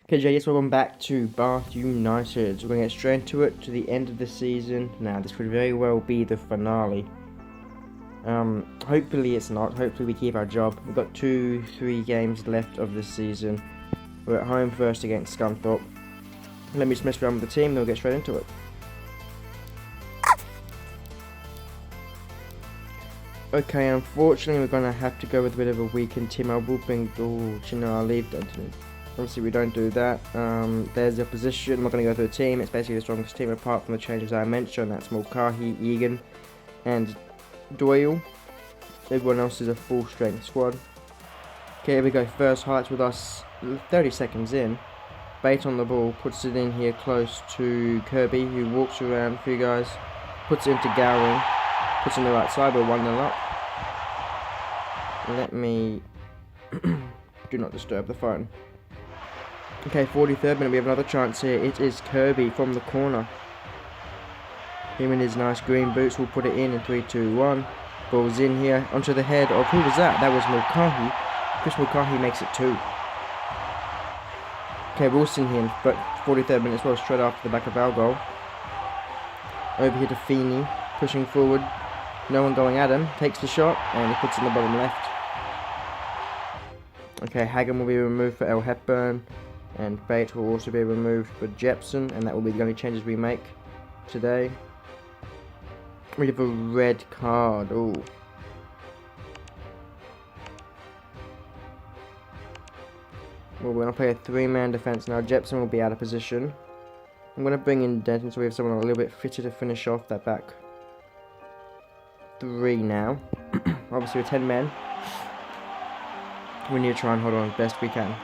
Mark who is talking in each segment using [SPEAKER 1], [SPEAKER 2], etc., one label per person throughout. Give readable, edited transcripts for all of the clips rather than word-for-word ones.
[SPEAKER 1] Okay, Jay, yes, welcome back to Bath United. We're going to get straight into it to the end of the season. Now, this could very well be the finale. Hopefully it's not. Hopefully we keep our job. We've got 2-3 games left of this season. We're at home first against Scunthorpe. Let me just mess around with the team, then we'll get straight into it. Okay, unfortunately we're going to have to go with a bit of a weakened team. I will bring... I'll leave Denton. Obviously we don't do that. There's the opposition. I'm not going to go through the team. It's basically the strongest team apart from the changes I mentioned. That's Mulcahy, Egan and Doyle. Everyone else is a full strength squad. Okay, here we go. First highlights with us 30 seconds in. Bait on the ball, puts it in here close to Kirby, who walks around 3 guys, puts it into Gowing, puts it on the right side. We're 1-0 up. Let me do not disturb the phone. Okay, 43rd minute, we have another chance here. It is Kirby from the corner. Him in his nice green boots will put it in 3, 2, 1. Ball's in here, onto the head of, who was that? That was Mulcahy. Chris Mulcahy makes it 2. Okay, Wilson here, but 43rd minute as well, straight after the back of our goal. Over here to Feeney, pushing forward. No one going at him, takes the shot, and he puts it in the bottom left. Okay, Hagan will be removed for El Hepburn. And Bait will also be removed for Jepson, and that will be the only changes we make today. We have a red card. Ooh. Well, we're going to play a 3-man defence now. Jepson will be out of position. I'm going to bring in Denton so we have someone a little bit fitter to finish off that back 3 now. Obviously with 10 men, we need to try and hold on as best we can.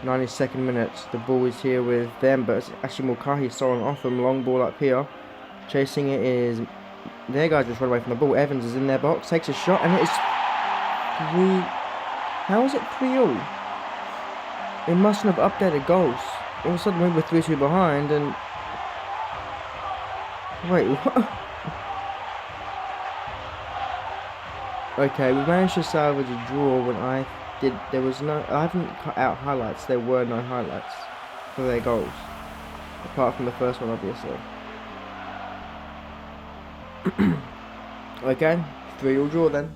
[SPEAKER 1] 92nd minute, the ball is here with them, but it's actually Mulcahy stolen off them. Long ball up here. Chasing it is... Their guys just run away from the ball. Evans is in their box, takes a shot, and it is 3... How is it 3-0? It mustn't have updated goals. All of a sudden we were 3-2 behind, and... Wait, what? Okay, we managed to salvage a draw when I haven't cut out highlights. There were no highlights for their goals, apart from the first one, obviously. Okay, 3-3 draw then.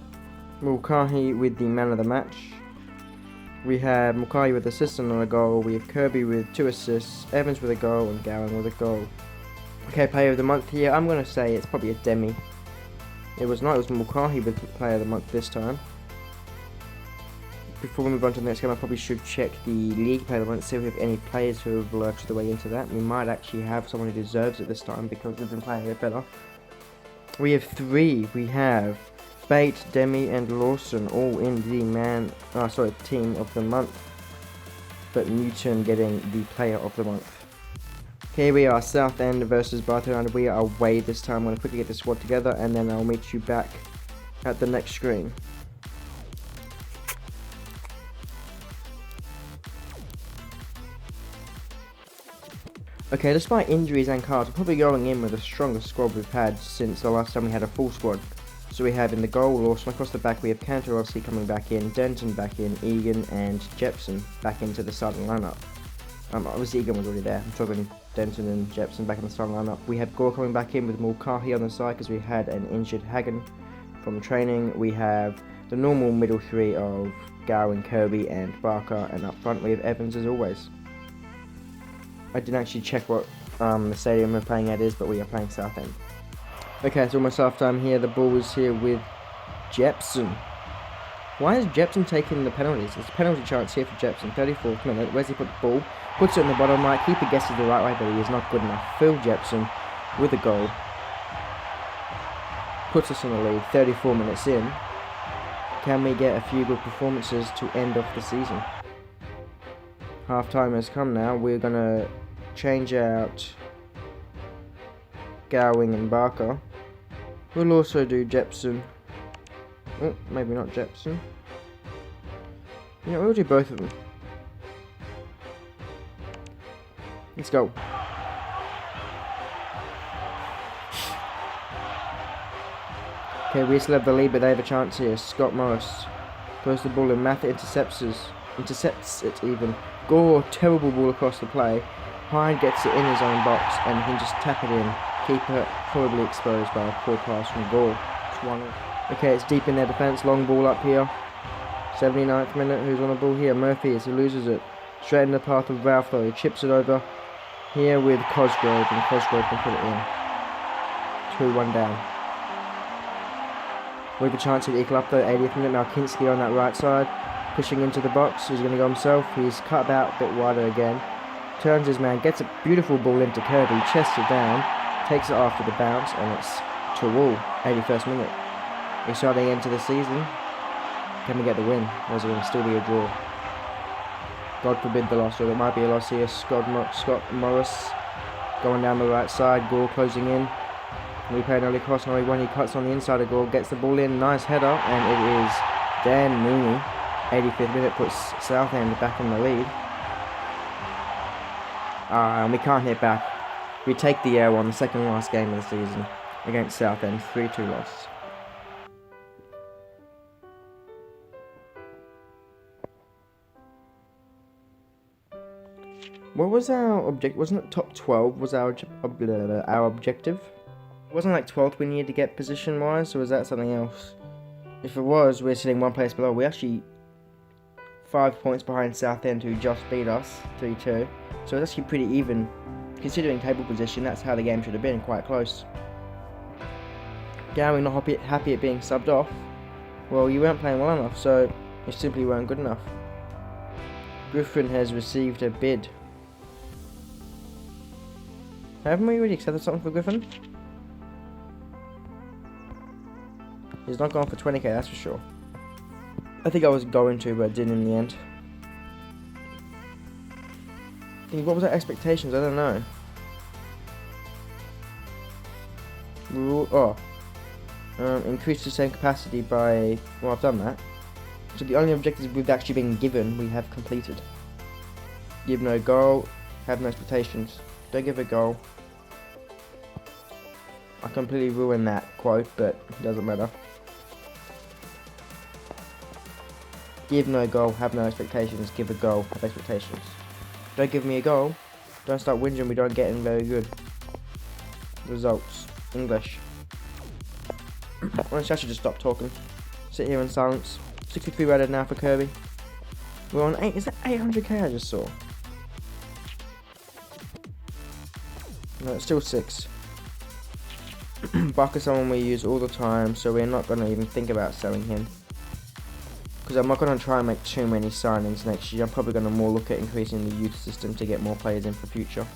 [SPEAKER 1] Mulcahy with the man of the match. We have Mulcahy with assist on a goal. We have Kirby with 2 assists, Evans with a goal, and Gowing with a goal. Okay, player of the month here. I'm going to say it's probably a Demi. It was not. It was Mulcahy with player of the month this time. Before we move on to the next game, I probably should check the league player of the month, see if we have any players who have lurched their way into that. We might actually have someone who deserves it this time because they've been playing a bit better. We have 3. We have Bate, Demi, and Lawson all in the team of the month. But Newton getting the player of the month. Here we are, Southend versus Bath United. We are away this time. I'm going to quickly get the squad together and then I'll meet you back at the next screen. Okay, despite injuries and cards, we're probably going in with the strongest squad we've had since the last time we had a full squad. So we have in the goal, Lawson across the back, we have Cantor obviously coming back in, Denton back in, Egan and Jepson back into the starting lineup. Obviously Egan was already there, I'm talking Denton and Jepson back in the starting lineup. We have Gore coming back in with Mulcahy on the side because we had an injured Hagan from training. We have the normal middle 3 of Gowing, Kirby and Barker, and up front we have Evans as always. I didn't actually check what the stadium we're playing at is, but we are playing Southend. Okay, it's almost half time here. The ball is here with Jepson. Why is Jepson taking the penalties? There's a penalty chance here for Jepson. 34th minute. Where's he put the ball? Puts it in the bottom right. Keeper guesses the right way, but he is not good enough. Phil Jepson with a goal. Puts us in the lead. 34 minutes in. Can we get a few good performances to end off the season? Half time has come now. We're going to change out Gowing and Barker. We'll also do Jepson. Oh, maybe not Jepson. Yeah, we'll do both of them. Let's go. Okay, we still have the lead, but they have a chance here. Scott Morris throws the ball in. Mather intercepts us. intercepts it even. Gore, terrible ball across the play. Hyde gets it in his own box and he can just tap it in. Keeper horribly exposed by a poor pass from Gore. It's 1-0. Okay, it's deep in their defence. Long ball up here. 79th minute. Who's on the ball here? Murphy as he loses it. Straight in the path of Ralph though. He chips it over here with Cosgrove and Cosgrove can put it in. 2-1 down. We have a chance to equal up though. 80th minute. Now Kinski on that right side. Pushing into the box. He's going to go himself. He's cut out a bit wider again. Turns his man. Gets a beautiful ball into Kirby. Chests it down. Takes it after the bounce. And it's 2-2. 81st minute. Exciting end to the season. Can we get the win? Or is it going to still be a draw? God forbid the loss. Or it might be a loss here. Scott Morris going down the right side. Gore closing in. We play an early cross. Now when he cuts on the inside of Gore. Gets the ball in. Nice header. And it is Dan Mooney. 85th minute puts Southend back in the lead. And we can't hit back. We take the air on the second last game of the season against Southend. 3-2 loss. What was our objective? Wasn't it top 12 was our objective? It wasn't like 12th we needed to get position wise, or was that something else? If it was, we're sitting one place below. We actually 5 points behind Southend, who just beat us 3-2. So it's actually pretty even. Considering table position, that's how the game should have been, quite close. Gowing not happy at being subbed off. Well, you weren't playing well enough, so you simply weren't good enough. Griffin has received a bid. Haven't we already accepted something for Griffin? He's not gone for 20k, that's for sure. I think I was going to, but I didn't in the end. What was our expectations? I don't know. Increase the same capacity by... Well, I've done that. So the only objectives we've actually been given, we have completed. Give no goal, have no expectations. Don't give a goal. I completely ruined that quote, but it doesn't matter. Give no goal, have no expectations. Give a goal, have expectations. Don't give me a goal. Don't start whinging, we don't get in very good. Results. English. Honestly, I should just stop talking. Sit here in silence. 63 rated now for Kirby. We're on 8. Is that 800k I just saw? No, it's still 6. Buck is someone we use all the time, so we're not going to even think about selling him. Because I'm not going to try and make too many signings next year. I'm probably going to more look at increasing the youth system to get more players in for future.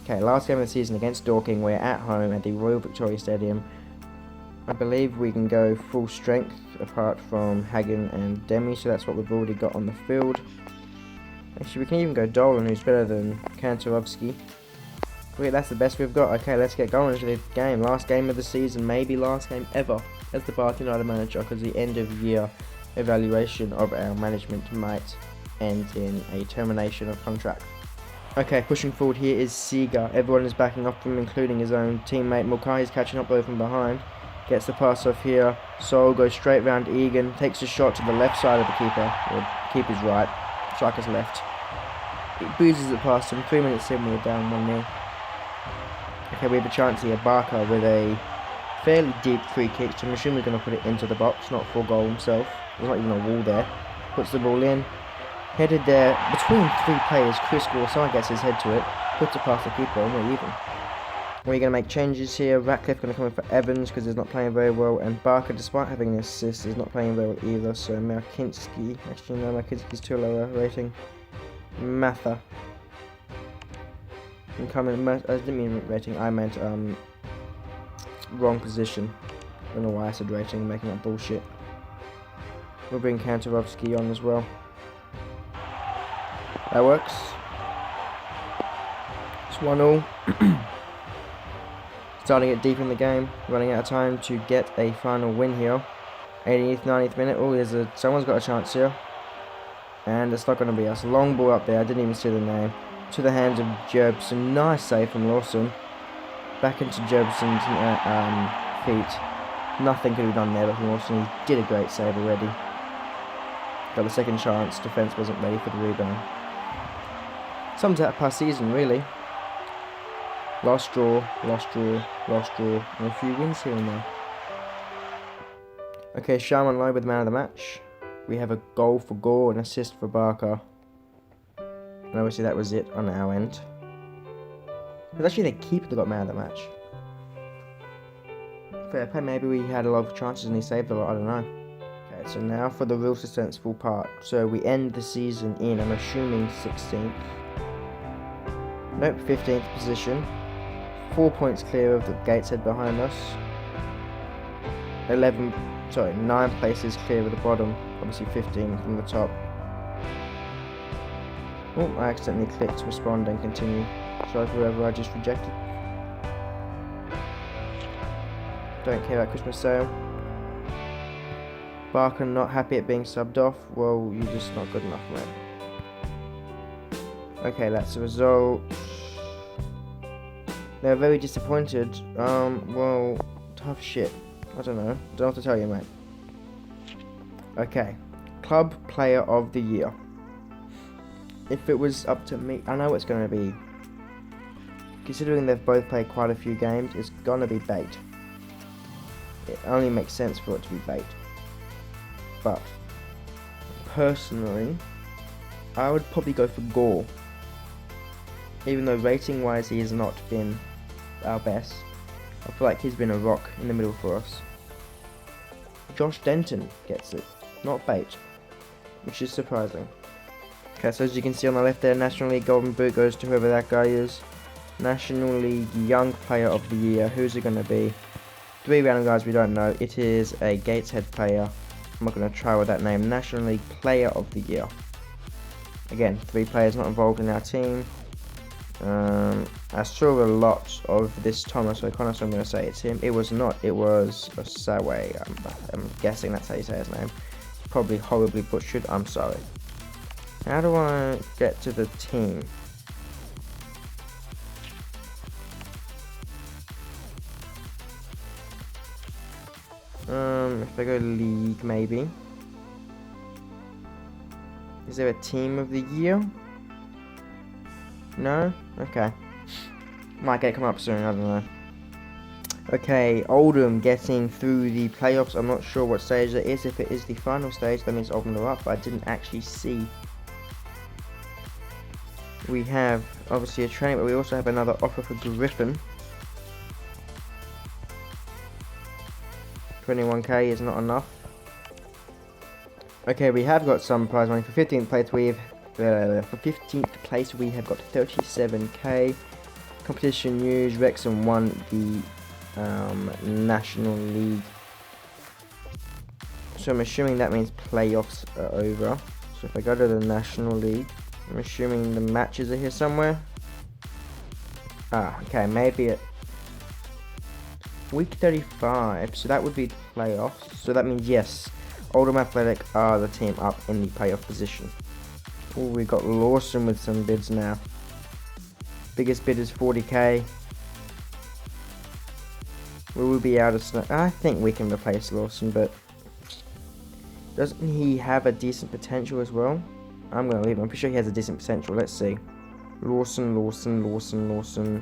[SPEAKER 1] Okay, last game of the season against Dorking. We're at home at the Royal Victoria Stadium. I believe we can go full strength apart from Hagen and Demi, so that's what we've already got on the field. Actually, we can even go Dolan, who's better than Kantarovsky. Wait, that's the best we've got. Okay, let's get going into the game. Last game of the season, maybe last game ever as the Bath United manager, because the end of year evaluation of our management might end in a termination of contract. Okay, pushing forward here is Seeger. Everyone is backing off him, including his own teammate. Mulcahy is catching up though from behind. Gets the pass off here. Sol goes straight round Egan. Takes a shot to the left side of the keeper. Or keeper's right. Striker's left. It boozes it past him. 3 minutes in, we're down 1-0. Okay, we have a chance here. Barker with a fairly deep free kick. So I'm assuming we're going to put it into the box, not for goal himself. There's not even a wall there. Puts the ball in. Headed there between 3 players. Chris Gore, someone gets his head to it. Puts it past the keeper, and we're even. We're going to make changes here. Ratcliffe going to come in for Evans because he's not playing very well. And Barker, despite having an assist, is not playing very well either. So Markinski, actually no, Markinski's too low rating. Mather. I didn't mean rating, I meant wrong position. I don't know why I said rating, I'm making up bullshit. We'll bring Kantarovsky on as well. That works. It's 1-0. Starting it deep in the game, running out of time to get a final win here. 80th, 90th minute. Oh, someone's got a chance here. And it's not going to be us. Long ball up there, I didn't even see the name. To the hands of Jerbson. Nice save from Lawson. Back into Jerbson's feet. Nothing could be done there, but from Lawson, he did a great save already. Got the second chance, defence wasn't ready for the rebound. Sums up our season, really. Last draw, and a few wins here and there. Okay, Sharman Lowe with the man of the match. We have a goal for Gore, an assist for Barker. And obviously that was it on our end. It was actually the keeper that got man of the match. Fair play, maybe we had a lot of chances and he saved a lot, I don't know. Okay, so now for the real suspenseful part. So we end the season in, I'm assuming, 16th. Nope, 15th position. 4 points clear of the Gateshead behind us. 9 places clear of the bottom. Obviously 15 from the top. Oh, I accidentally clicked respond and continue. Sorry for whoever I just rejected. Don't care about Christmas sale. Barker not happy at being subbed off. Well, you're just not good enough, mate. Okay, that's the result. They're very disappointed. Well, tough shit. I don't know. Don't know what to tell you, mate. Okay. Club Player of the Year. If it was up to me, I know it's going to be. Considering they've both played quite a few games, it's going to be Bait. It only makes sense for it to be Bait. But, personally, I would probably go for Gore. Even though rating-wise he has not been our best, I feel like he's been a rock in the middle for us. Josh Denton gets it, not Bait, which is surprising. Okay, so as you can see on the left there, National League Golden Boot goes to whoever that guy is. National League Young Player of the Year, who's it going to be? 3 random guys we don't know. It is a Gateshead player. I'm not going to try with that name. National League Player of the Year. Again, 3 players not involved in our team. I saw a lot of this Thomas O'Connor, so I'm going to say it's him. It was not, it was a Saway. I'm guessing that's how you say his name. It's probably horribly butchered, I'm sorry. How do I get to the team? If I go league, maybe. Is there a team of the year? No? Okay. Might get it come up soon, I don't know. Okay, Oldham getting through the playoffs. I'm not sure what stage that is. If it is the final stage, that means Oldham are up, but I didn't actually see. We have obviously a training, but we also have another offer for Griffin. 21k is not enough. Okay, we have got some prize money. For 15th place we have got 37k. Competition news: Wrexham won the National League. So I'm assuming that means playoffs are over. So if I go to the National League, I'm assuming the matches are here somewhere. Okay, maybe at week 35, so that would be the playoffs. So that means, yes, Oldham Athletic are the team up in the playoff position. Oh, we got Lawson with some bids now. Biggest bid is 40k. Will we be able to... I think we can replace Lawson, but doesn't he have a decent potential as well? I'm going to leave him. I'm pretty sure he has a decent potential. Let's see. Lawson.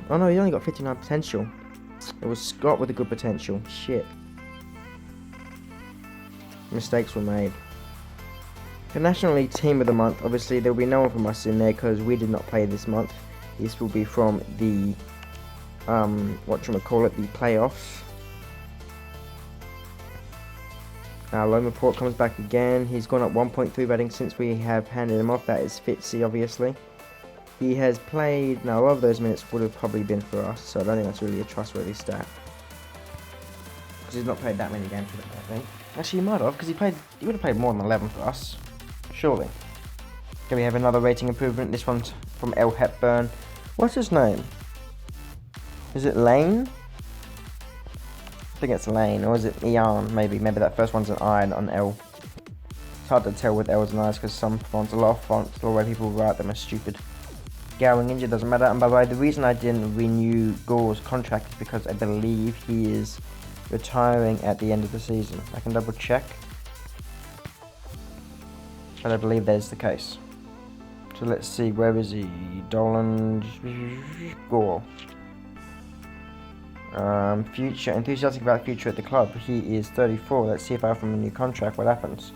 [SPEAKER 1] Oh no, he only got 59 potential. It was Scott with a good potential. Shit. Mistakes were made. The National League Team of the Month. Obviously, there will be no one from us in there because we did not play this month. This will be from the, the playoffs. Loma Port comes back again. He's gone up 1.3 rating since we have handed him off. That is Fitzy, obviously. He has played... Now, a lot of those minutes would have probably been for us, so I don't think that's really a trustworthy stat. Because he's not played that many games with it, I think. Actually, he might have, because he would have played more than 11 for us. Surely. Okay, we have another rating improvement. This one's from L. Hepburn. What's his name? Is it Lane? I think it's Lane, or is it Ian? Maybe that first one's an I and an L. It's hard to tell with L's and I's because some fonts, a lot of fonts, the way people write them are stupid. Gowing injured, doesn't matter. And by the way, the reason I didn't renew Gore's contract is because I believe he is retiring at the end of the season. I can double check. And I believe that is the case. So let's see, where is he? Dolan Gore. Future, enthusiastic about the future at the club. He is 34. Let's see if I offer him a new contract. What happens?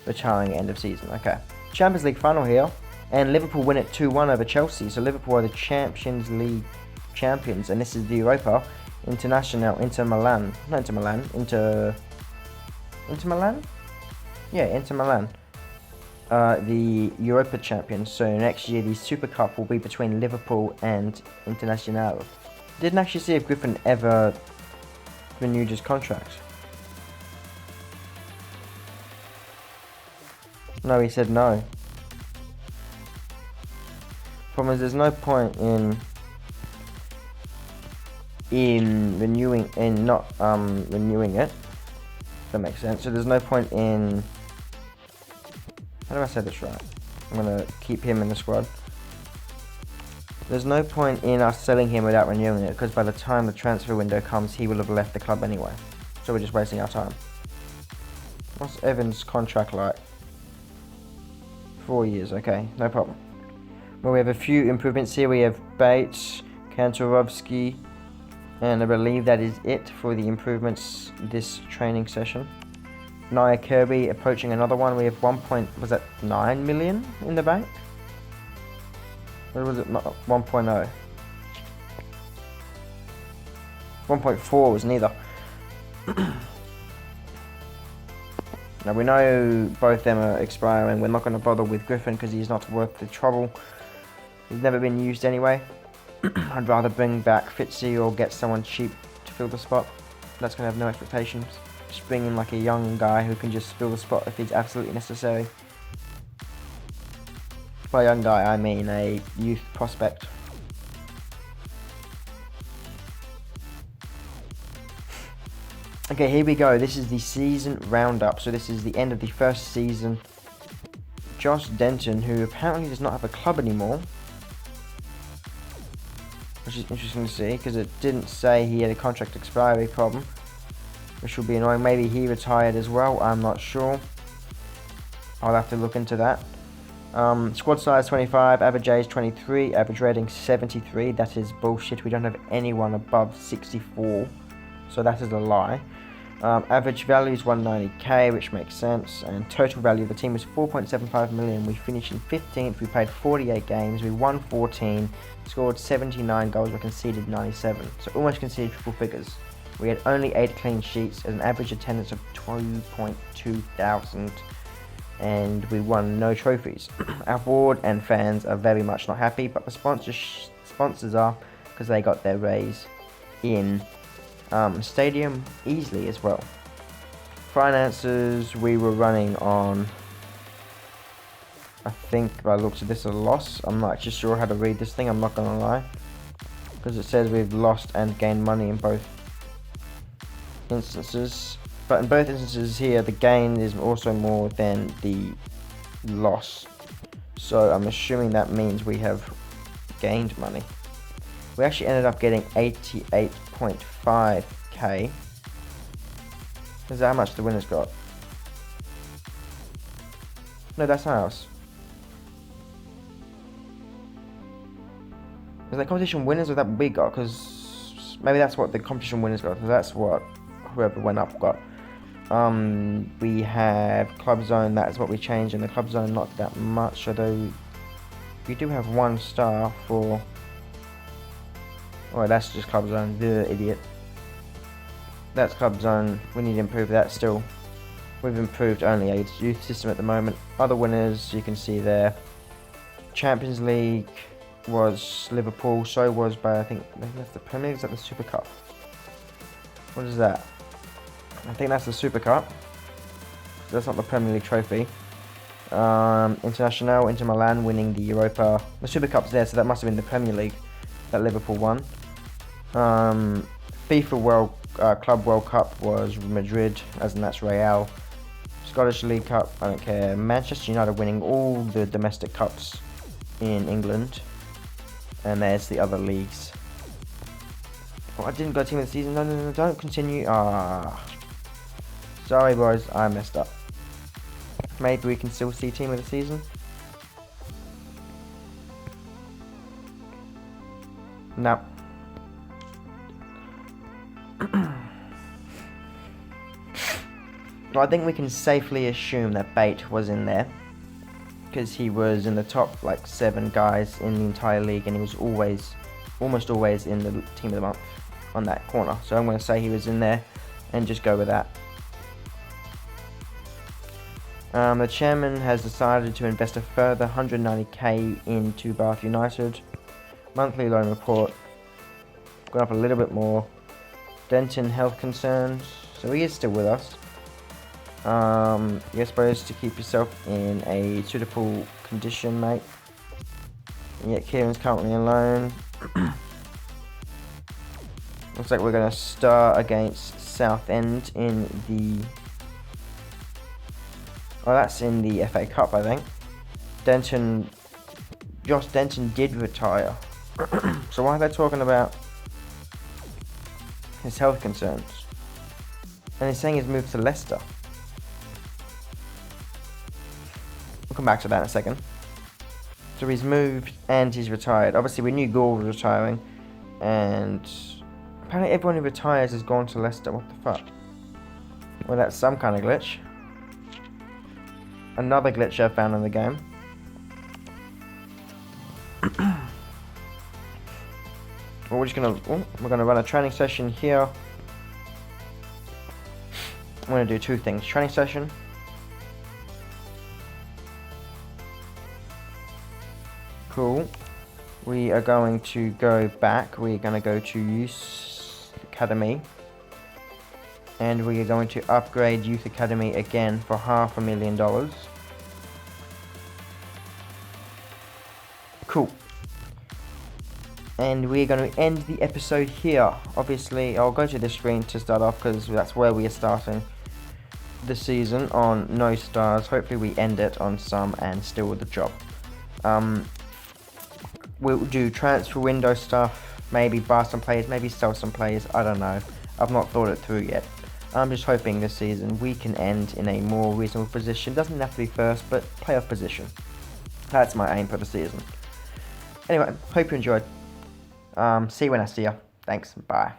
[SPEAKER 1] Retiring end of season. Okay. Champions League final here. And Liverpool win it 2-1 over Chelsea. So Liverpool are the Champions League champions. And this is the Europa International. Inter Milan. Not Inter Milan. Inter Milan? Yeah, Inter Milan. The Europa champions. So next year the Super Cup will be between Liverpool and Internacional. Didn't actually see if Griffin ever renewed his contract. No, he said no. Problem is, there's no point in renewing, in not renewing it. That makes sense. So there's no point in. How do I say this right? I'm gonna keep him in the squad. There's no point in us selling him without renewing it, because by the time the transfer window comes, he will have left the club anyway. So we're just wasting our time. What's Evans' contract like? 4 years. Okay, no problem. Well, we have a few improvements here. We have Bates, Kantorovsky, and I believe that is it for the improvements this training session. Nia Kirby approaching another one. We have 1.9 million in the bank? Or was it 1.0? 1.4 was neither. Now we know both of them are expiring. We're not going to bother with Griffin because he's not worth the trouble. He's never been used anyway. I'd rather bring back Fitzy or get someone cheap to fill the spot. That's going to have no expectations. Just bring in like a young guy who can just fill the spot if it's absolutely necessary. By young guy, I mean a youth prospect. Okay, here we go. This is the season roundup. So this is the end of the first season. Josh Denton, who apparently does not have a club anymore, which is interesting to see because it didn't say he had a contract expiry problem, which will be annoying. Maybe he retired as well. I'm not sure. I'll have to look into that. Squad size 25, average age 23, average rating 73. That is bullshit. We don't have anyone above 64, so that is a lie. Average value is 190k, which makes sense, and total value of the team was 4.75 million. We finished in 15th. We played 48 games. We won 14, scored 79 goals. We conceded 97, so almost conceded triple figures. We had only 8 clean sheets at an average attendance of 2.2 thousand. And we won no trophies. Our board and fans are very much not happy, but the sponsors are, because they got their raise in stadium easily as well. Finances, we were running on, I think by the looks of this, a loss. I'm not actually sure how to read this thing, I'm not gonna lie, because it says we've lost and gained money in both instances. But in both instances here, the gain is also more than the loss. So I'm assuming that means we have gained money. We actually ended up getting 88.5k. Is that how much the winners got? No, that's not ours. Is that competition winners or that we got? Because maybe that's what the competition winners got. Because that's what whoever went up got. We have Club Zone, that's what we changed, and the Club Zone not that much, although we do have 1 star for, oh, that's just Club Zone, the idiot. That's Club Zone, we need to improve that still. We've improved only a youth system at the moment. Other winners you can see there. Champions League was Liverpool, so was by, I think that's the Premier League, is that the Super Cup? What is that? I think that's the Super Cup. That's not the Premier League trophy. International, Inter Milan winning the Europa. The Super Cup's there, so that must have been the Premier League that Liverpool won. FIFA Club World Cup was Madrid, as in that's Real. Scottish League Cup, I don't care. Manchester United winning all the domestic cups in England. And there's the other leagues. Oh, I didn't go team of the season. No, don't continue. Sorry boys, I messed up. maybe we can still see team of the season. No. Well, I think we can safely assume that Bate was in there, because he was in the top like 7 guys in the entire league, and he was almost always in the team of the month on that corner. So I'm going to say he was in there and just go with that. The chairman has decided to invest a further 190k into Bath United. Monthly loan report gone up a little bit more. Denton health concerns, so he is still with us. You're supposed to keep yourself in a suitable condition, mate. And yet Kieran's currently on loan. Looks like we're going to start against Southend in the... Oh, that's in the FA Cup, I think. Josh Denton did retire. So why are they talking about his health concerns? And he's saying he's moved to Leicester. We'll come back to that in a second. So he's moved and he's retired. Obviously we knew Gore was retiring, and apparently everyone who retires has gone to Leicester. What the fuck? Well, that's some kind of glitch. Another glitch I found in the game. Well, we're gonna run a training session here. I'm gonna do 2 things. Training session. Cool. We are going to go back. We're going to go to Youth Academy. And we are going to upgrade Youth Academy again for $500,000. Cool. And we're going to end the episode here. Obviously, I'll go to the screen to start off, because that's where we are starting the season, on no stars. Hopefully we end it on some and still with the job. We'll do transfer window stuff, maybe buy some players, maybe sell some players, I don't know. I've not thought it through yet. I'm just hoping this season we can end in a more reasonable position. Doesn't have to be first, but playoff position. That's my aim for the season. Anyway, hope you enjoyed. See you when I see you. Thanks, bye.